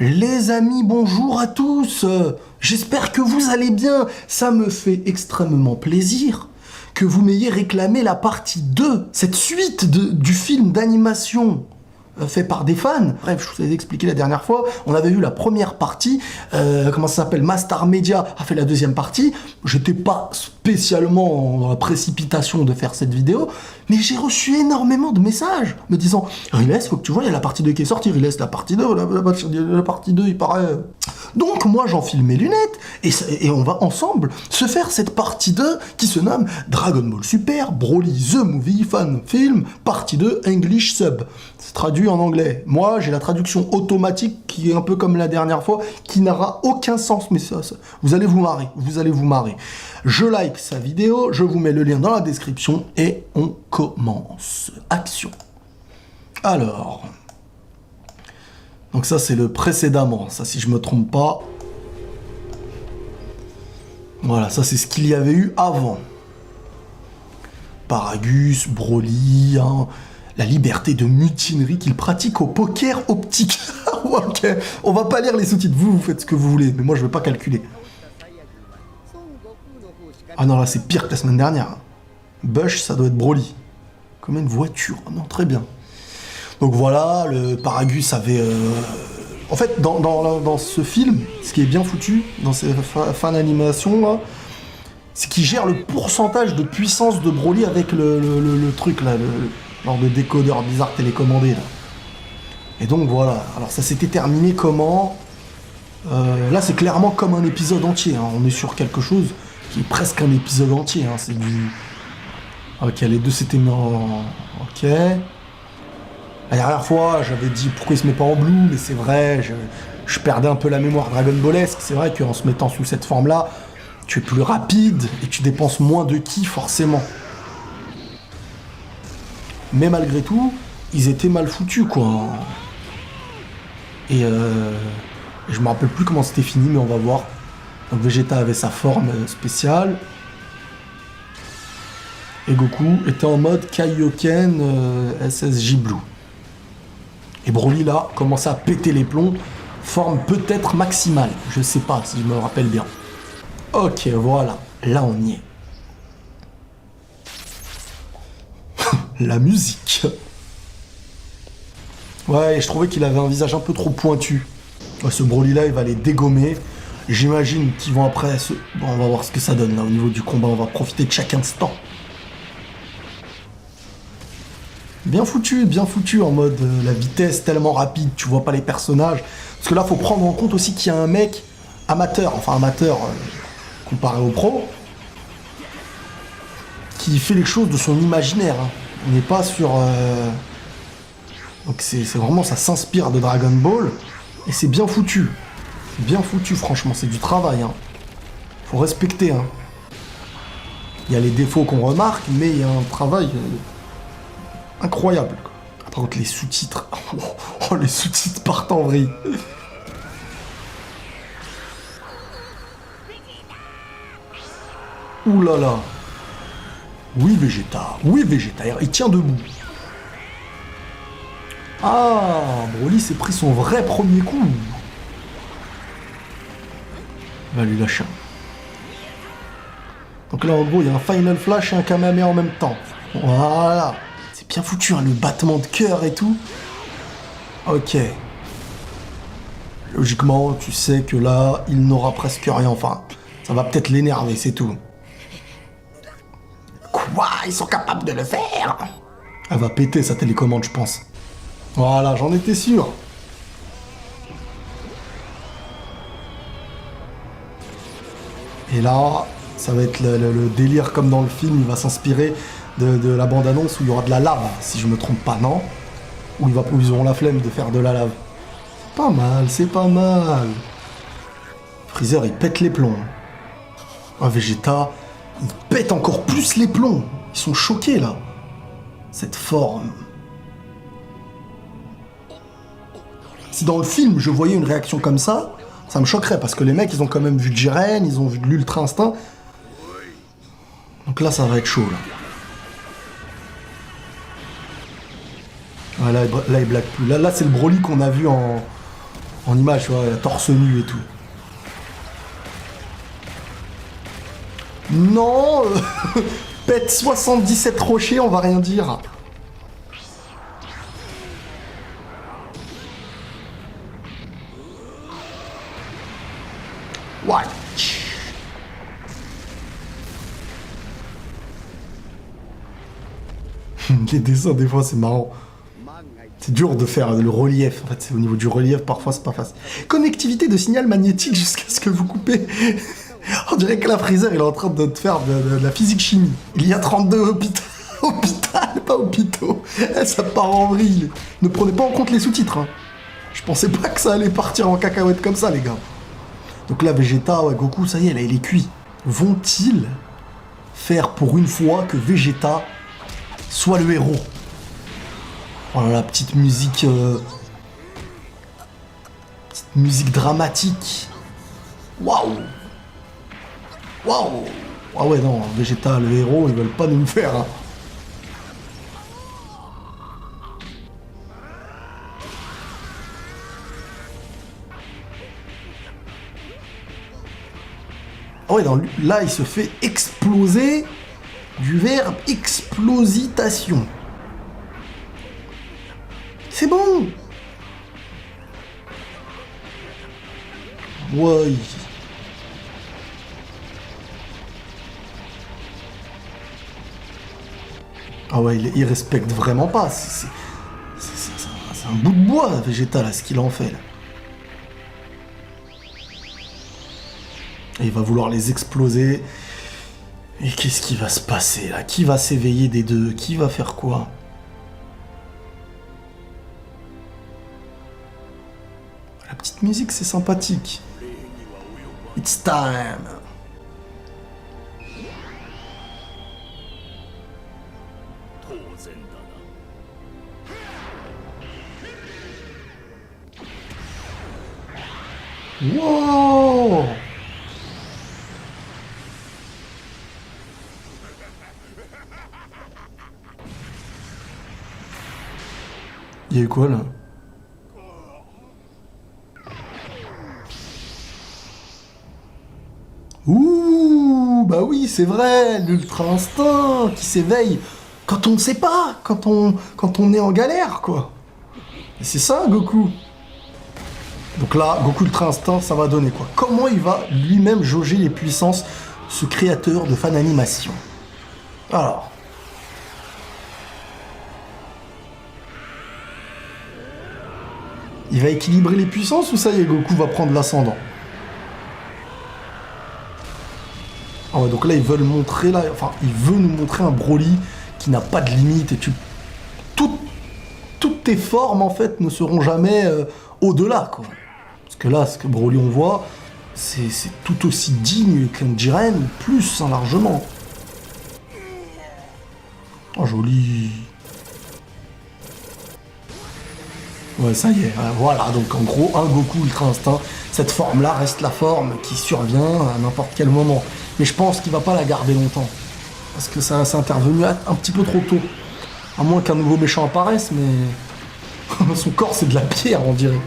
Les amis, bonjour à tous. J'espère que vous allez bien. Ça me fait extrêmement plaisir que vous m'ayez réclamé la partie 2, cette suite du film d'animation fait par des fans. Bref, je vous ai expliqué la dernière fois, on avait vu la première partie, comment ça s'appelle, Mastar Media a fait la deuxième partie. J'étais pas spécialement dans la précipitation de faire cette vidéo, mais j'ai reçu énormément de messages me disant « Riles, faut que tu vois, il y a la partie 2 qui est sortie, Riles, la partie 2, la partie 2, il paraît... » Donc moi j'enfile mes lunettes et on va ensemble se faire cette partie 2 qui se nomme Dragon Ball Super Broly The Movie Fan Film partie 2 English Sub. C'est traduit en anglais. Moi j'ai la traduction automatique qui est un peu comme la dernière fois, qui n'aura aucun sens, mais ça, vous allez vous marrer, vous allez vous marrer. Je like sa vidéo, je vous mets le lien dans la description et on commence. Action. Alors... Donc ça c'est le précédemment, ça si je me trompe pas. Voilà, ça c'est ce qu'il y avait eu avant. Paragus, Broly, hein, la liberté de mutinerie qu'il pratique au poker optique. Ok, on va pas lire les sous-titres, vous faites ce que vous voulez, mais moi je vais pas calculer. Ah non là c'est pire que la semaine dernière. Bush ça doit être Broly. Comme une voiture, non très bien. Donc voilà, le Paragus avait... En fait, dans ce film, ce qui est bien foutu, dans ces fins d'animation, là, c'est qu'il gère le pourcentage de puissance de Broly avec le truc, là, le genre de décodeur bizarre télécommandé, là. Et donc voilà, alors ça s'était terminé comment là, c'est clairement comme un épisode entier, hein. On est sur quelque chose qui est presque un épisode entier, hein. C'est du... Ok, les deux s'étaient mis en... Ok... La dernière fois, j'avais dit pourquoi il se met pas en blue, mais c'est vrai, je perdais un peu la mémoire Dragon Ballesque. C'est vrai qu'en se mettant sous cette forme-là, tu es plus rapide et tu dépenses moins de ki forcément. Mais malgré tout, ils étaient mal foutus, quoi. Et je me rappelle plus comment c'était fini, mais on va voir. Donc Vegeta avait sa forme spéciale. Et Goku était en mode Kaioken SSJ Blue. Et Broly, là, commençait à péter les plombs. Forme peut-être maximale. Je sais pas, si je me rappelle bien. Ok, voilà. Là, on y est. La musique. Ouais, je trouvais qu'il avait un visage un peu trop pointu. Ouais, ce Broly-là, il va les dégommer. J'imagine qu'ils vont après... Bon, on va voir ce que ça donne, là, au niveau du combat. On va profiter de chaque instant. Bien foutu, en mode la vitesse tellement rapide, tu vois pas les personnages. Parce que là, faut prendre en compte aussi qu'il y a un mec amateur, comparé au pro, qui fait les choses de son imaginaire. Hein. On n'est pas sur... Donc c'est vraiment, ça s'inspire de Dragon Ball, et c'est bien foutu. Bien foutu, franchement, c'est du travail. Hein. Faut respecter. Hein. Il y a les défauts qu'on remarque, mais il y a un travail... incroyable. Par contre, les sous-titres... Oh, les sous-titres partent en vrille. Ouh là là. Oui, Vegeta. Oui, Vegeta. Il tient debout. Ah, Broly s'est pris son vrai premier coup. Il va lui lâcher. Donc là, en gros, il y a un Final Flash et un Kamehameha en même temps. Voilà. Bien foutu, hein, le battement de cœur et tout. Ok. Logiquement, tu sais que là, il n'aura presque rien. Enfin, ça va peut-être l'énerver, c'est tout. Quoi? Ils sont capables de le faire? Elle va péter sa télécommande, je pense. Voilà, j'en étais sûr. Et là, ça va être le délire comme dans le film. Il va s'inspirer de la bande-annonce où il y aura de la lave, si je me trompe pas, non? Où ils auront la flemme de faire de la lave. C'est pas mal, c'est pas mal. Freezer, il pète les plombs. Ah, Vegeta, il pète encore plus les plombs. Ils sont choqués, là. Cette forme. Si dans le film, je voyais une réaction comme ça me choquerait, parce que les mecs, ils ont quand même vu de Jiren, ils ont vu de l'Ultra Instinct. Donc là, ça va être chaud, là. Ah, là, il blague plus. Là c'est le Broly qu'on a vu en En image, tu vois, torse nu et tout. Non Pète 77 rochers, on va rien dire. What? Les dessins, des fois, c'est marrant. C'est dur de faire le relief. En fait, c'est au niveau du relief, parfois, c'est pas facile. Connectivité de signal magnétique jusqu'à ce que vous coupez. On dirait que la Freezer, il est en train de faire de la physique-chimie. Il y a 32 hôpitaux. Hôpital, pas hôpitaux. Ça part en vrille. Ne prenez pas en compte les sous-titres. Hein. Je pensais pas que ça allait partir en cacahuète comme ça, les gars. Donc là, Vegeta, ouais, Goku, ça y est, là, il est cuit. Vont-ils faire pour une fois que Vegeta soit le héros? Voilà la petite musique... petite musique dramatique. Waouh! Waouh! Ah ouais, non, Vegeta, le héros, ils veulent pas nous le faire. Hein. Ah ouais, là, il se fait exploser du verbe explositation. C'est bon! Ouais. Ah ouais, il respecte vraiment pas. C'est un bout de bois, Vegeta, là, ce qu'il en fait, là. Et il va vouloir les exploser. Et qu'est-ce qui va se passer, là? Qui va s'éveiller des deux? Qui va faire quoi? La petite musique, c'est sympathique. It's time! Wow! Il y a eu quoi là? Ouh, bah oui, c'est vrai, l'ultra instinct qui s'éveille quand on ne sait pas, quand on est en galère, quoi. Et c'est ça, Goku. Donc là, Goku Ultra Instinct, ça va donner quoi? Comment il va lui-même jauger les puissances, ce créateur de fan animation? Alors. Il va équilibrer les puissances ou ça y est, Goku va prendre l'ascendant? Ah ouais, donc là, ils veulent montrer, là, enfin, il veut nous montrer un Broly qui n'a pas de limite et toutes tes formes, en fait, ne seront jamais au-delà, quoi. Parce que là, ce que Broly, on voit, c'est tout aussi digne qu'un Jiren, plus, hein, largement. Oh, joli. Ouais, ça y est, voilà, donc en gros, un Goku Ultra Instinct, cette forme-là reste la forme qui survient à n'importe quel moment. Mais je pense qu'il va pas la garder longtemps. Parce que ça s'est intervenu un petit peu trop tôt. À moins qu'un nouveau méchant apparaisse, mais... son corps, c'est de la pierre, on dirait.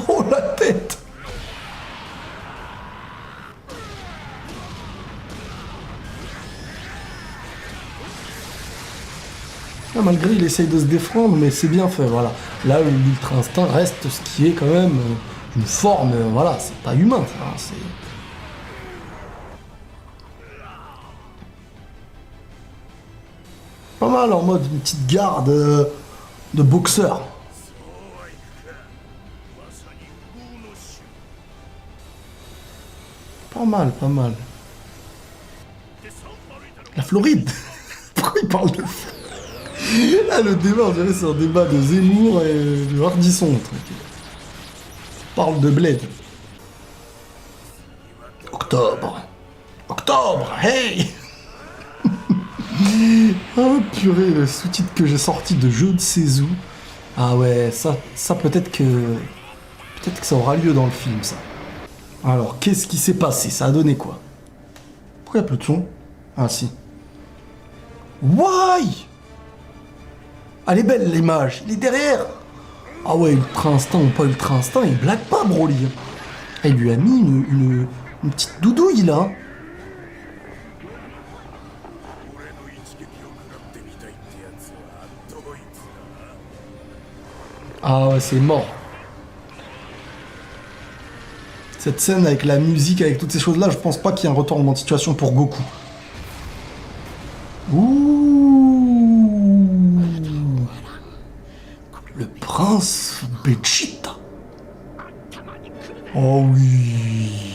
Oh, la tête! Ah, malgré, il essaye de se défendre, mais c'est bien fait, voilà. Là, l'Ultra Instinct reste ce qui est quand même une forme, voilà, c'est pas humain, ça, hein, c'est... Pas mal en mode une petite garde de boxeur. Pas mal, pas mal. La Floride. Pourquoi il parle de ça? Ah, le débat, on dirait c'est un débat de Zemmour et de Hardisson. Parle de bled. Octobre. Octobre, hey. Oh purée, le sous-titre que j'ai sorti de Jeu de Seizu. Ah ouais, ça peut-être que ça aura lieu dans le film, ça. Alors, qu'est-ce qui s'est passé? Ça a donné quoi? Pourquoi il n'y a plus de son? Ah, si. Why? Elle est belle, l'image. Il est derrière. Ah ouais, Ultra Instinct ou pas Ultra Instinct, il blague pas, Broly. Il lui a mis une petite doudouille, là. Ah ouais, c'est mort. Cette scène avec la musique, avec toutes ces choses-là, je pense pas qu'il y ait un retournement de situation pour Goku. Ouh. Le prince Vegeta. Oh oui.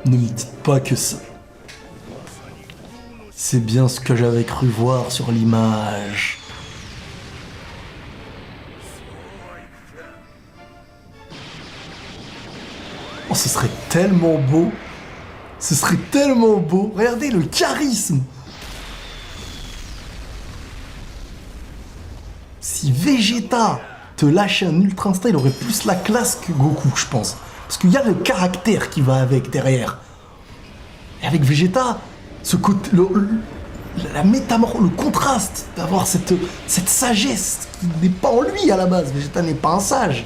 Ne me dites pas que ça. C'est bien ce que j'avais cru voir sur l'image. Oh, ce serait tellement beau. Ce serait tellement beau. Regardez le charisme. Si Vegeta te lâchait un Ultra Instinct, il aurait plus la classe que Goku, je pense. Parce qu'il y a le caractère qui va avec derrière. Et avec Vegeta, ce côté, la métamorphose, le contraste d'avoir cette sagesse qui n'est pas en lui à la base. Vegeta n'est pas un sage.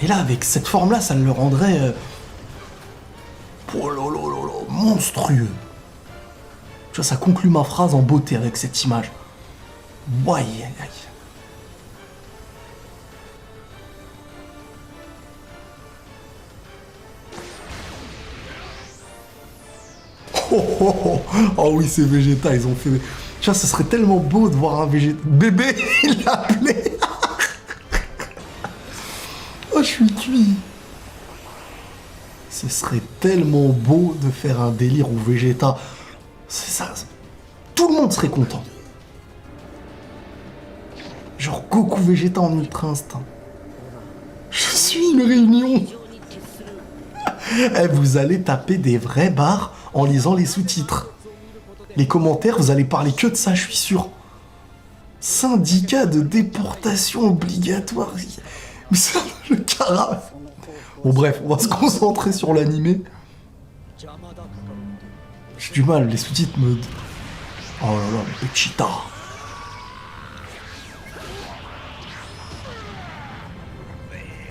Et là, avec cette forme-là, ça le rendrait oh lolo, monstrueux. Tu vois, ça conclut ma phrase en beauté avec cette image. Ouais, oh oui, c'est Vegeta, ils ont fait... Tu vois, ce serait tellement beau de voir un Vegeta... Bébé, il l'a appelé. Oh, je suis cuit. Ce serait tellement beau de faire un délire où Vegeta... C'est ça. Tout le monde serait content. Genre Goku Vegeta en Ultra Instinct. Je suis une réunion. Eh, vous allez taper des vrais barres en lisant les sous-titres. Les commentaires, vous allez parler que de ça, je suis sûr. Syndicat de déportation obligatoire. Mais ça, le carafe. Bon bref, on va se concentrer sur l'animé. J'ai du mal, les sous-titres me... Oh là là, Vegeta.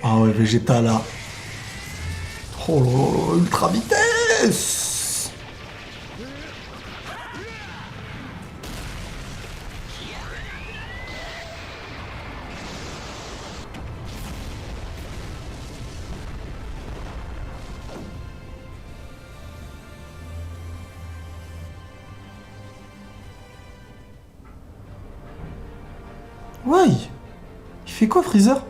Ah ouais, Vegeta là. Oh là là, ultra vitesse. Ouais. Il fait quoi, Freezer?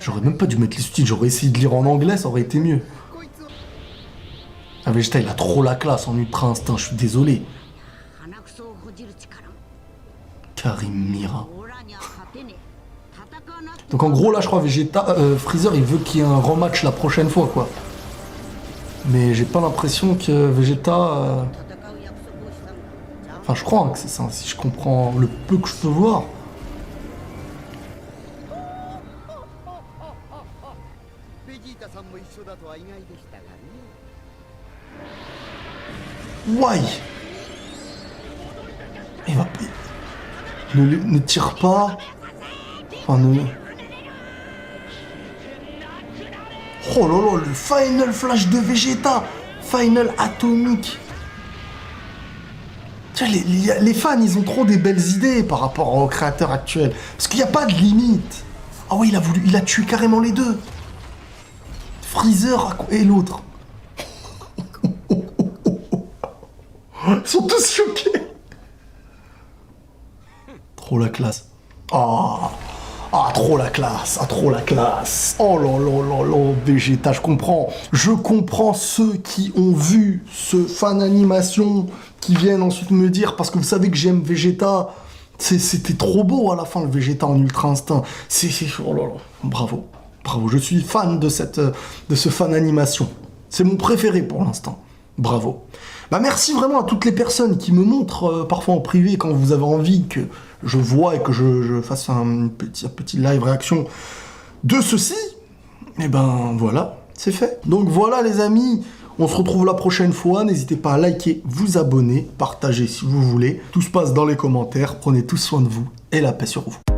J'aurais même pas dû mettre les sous-titres, j'aurais essayé de lire en anglais, ça aurait été mieux. Ah, Vegeta, il a trop la classe en Ultra Instinct, je suis désolé. Karim Mira. Donc en gros, là, je crois Vegeta, Freezer, il veut qu'il y ait un rematch la prochaine fois, quoi. Mais j'ai pas l'impression que Vegeta... Enfin, je crois que c'est ça, si je comprends le peu que je peux voir. Why? Il va... Ne tire pas. Enfin, ne... Oh là là, le Final Flash de Vegeta. Final Atomique. Tu vois, les fans, ils ont trop des belles idées par rapport aux créateurs actuels. Parce qu'il n'y a pas de limite. Ah oui, il a tué carrément les deux. Freezer et l'autre. Ils sont tous choqués. Trop la classe. Ah, trop la classe. Ah, trop la classe. Oh là là là là, Vegeta, je comprends. Je comprends ceux qui ont vu ce fan animation qui viennent ensuite me dire, parce que vous savez que j'aime Vegeta, c'était trop beau à la fin, le Vegeta en Ultra Instinct. Oh là là, bravo. Bravo, je suis fan de ce fan animation. C'est mon préféré pour l'instant. Bravo. Bah merci vraiment à toutes les personnes qui me montrent parfois en privé quand vous avez envie que je vois et que je fasse un petit live réaction de ceci, et ben voilà, c'est fait. Donc voilà les amis, on se retrouve la prochaine fois. N'hésitez pas à liker, vous abonner, partager si vous voulez. Tout se passe dans les commentaires. Prenez tous soin de vous et la paix sur vous.